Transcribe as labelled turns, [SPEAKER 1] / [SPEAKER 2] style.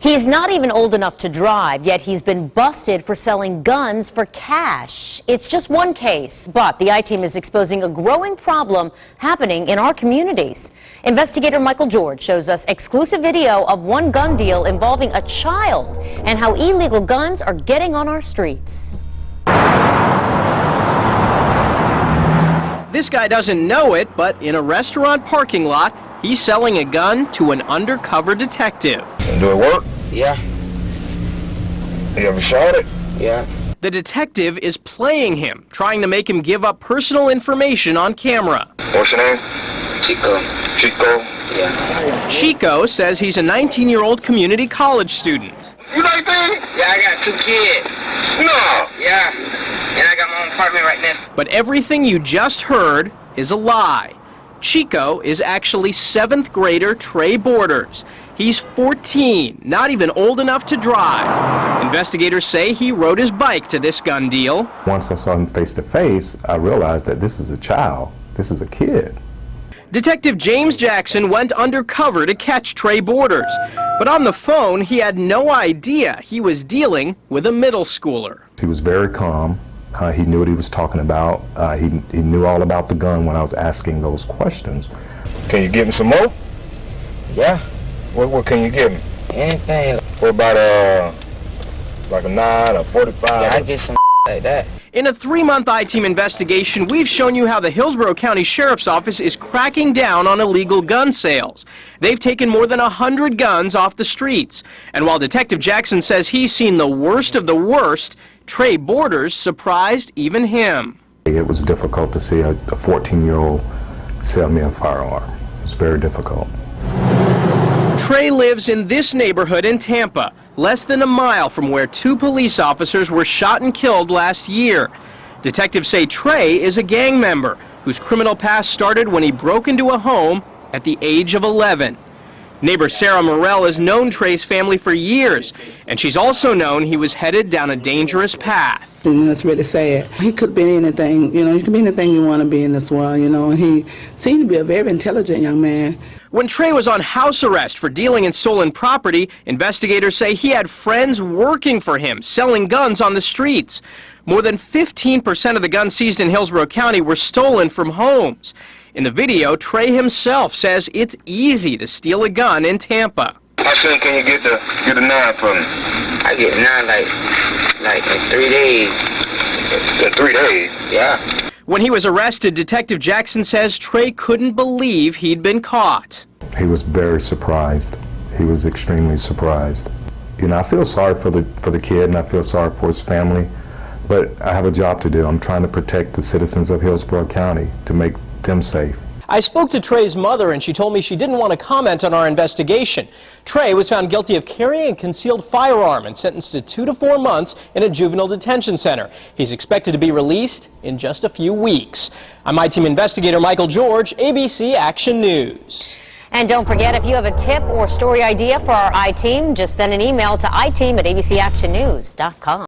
[SPEAKER 1] He's not even old enough to drive, yet he's been busted for selling guns for cash. It's just one case, but the I-Team is exposing a growing problem happening in our communities. Investigator Michael George shows us exclusive video of one gun deal involving a child and how illegal guns are getting on our streets.
[SPEAKER 2] This guy doesn't know it, but in a restaurant parking lot, he's selling a gun to an undercover detective.
[SPEAKER 3] Do it work?
[SPEAKER 4] Yeah.
[SPEAKER 3] You ever shot it?
[SPEAKER 4] Yeah.
[SPEAKER 2] The detective is playing him, trying to make him give up personal information on camera.
[SPEAKER 3] What's your name?
[SPEAKER 4] Chico.
[SPEAKER 3] Chico?
[SPEAKER 4] Yeah.
[SPEAKER 2] Chico says he's a 19-year-old community college student.
[SPEAKER 3] You 19?
[SPEAKER 4] Yeah, I got 2 kids.
[SPEAKER 3] No.
[SPEAKER 4] Yeah. And I got my own apartment right now.
[SPEAKER 2] But everything you just heard is a lie. Chico is actually 7th grader Trey Borders. He's 14, not even old enough to drive. Investigators say he rode his bike to this gun deal.
[SPEAKER 5] Once I saw him face to face, I realized that this is a child. This is a kid.
[SPEAKER 2] Detective James Jackson went undercover to catch Trey Borders. But on the phone, he had no idea he was dealing with a middle schooler.
[SPEAKER 5] He was very calm. He knew what he was talking about. He knew all about the gun when I was asking those questions.
[SPEAKER 3] Can you give me some more?
[SPEAKER 4] Yeah.
[SPEAKER 3] What can you give me?
[SPEAKER 4] Anything.
[SPEAKER 3] What about like a 9 or 45?
[SPEAKER 4] Yeah, I get some like that.
[SPEAKER 2] In a 3-month I-Team investigation, we've shown you how the Hillsborough County Sheriff's Office is cracking down on illegal gun sales. They've taken more than 100 guns off the streets. And while Detective Jackson says he's seen the worst of the worst, Trey Borders surprised even him.
[SPEAKER 5] It was difficult to see a 14-year-old sell me a firearm. It's very difficult.
[SPEAKER 2] Trey lives in this neighborhood in Tampa, less than a mile from where 2 police officers were shot and killed last year. Detectives say Trey is a gang member whose criminal past started when he broke into a home at the age of 11. Neighbor Sarah Morell has known Trey's family for years, and she's also known he was headed down a dangerous path.
[SPEAKER 6] And it's really sad. He could be anything, he could be anything you want to be in this world, and he seemed to be a very intelligent young man.
[SPEAKER 2] When Trey was on house arrest for dealing in stolen property, investigators say he had friends working for him, selling guns on the streets. More than 15% of the guns seized in Hillsborough County were stolen from homes. In the video, Trey himself says it's easy to steal a gun in Tampa.
[SPEAKER 3] How soon can you get the 9 from me?
[SPEAKER 4] I get 9 like in 3 days.
[SPEAKER 3] In 3 days?
[SPEAKER 4] Yeah.
[SPEAKER 2] When he was arrested, Detective Jackson says Trey couldn't believe he'd been caught.
[SPEAKER 5] He was very surprised. He was extremely surprised. I feel sorry for the kid, and I feel sorry for his family, but I have a job to do. I'm trying to protect the citizens of Hillsborough County, to make them safe.
[SPEAKER 2] I spoke to Trey's mother, and she told me she didn't want to comment on our investigation. Trey was found guilty of carrying a concealed firearm and sentenced to 2 to 4 months in a juvenile detention center. He's expected to be released in just a few weeks. I'm I-Team investigator Michael George, ABC Action News.
[SPEAKER 1] And don't forget, if you have a tip or story idea for our I-Team, just send an email to iteam@abcactionnews.com.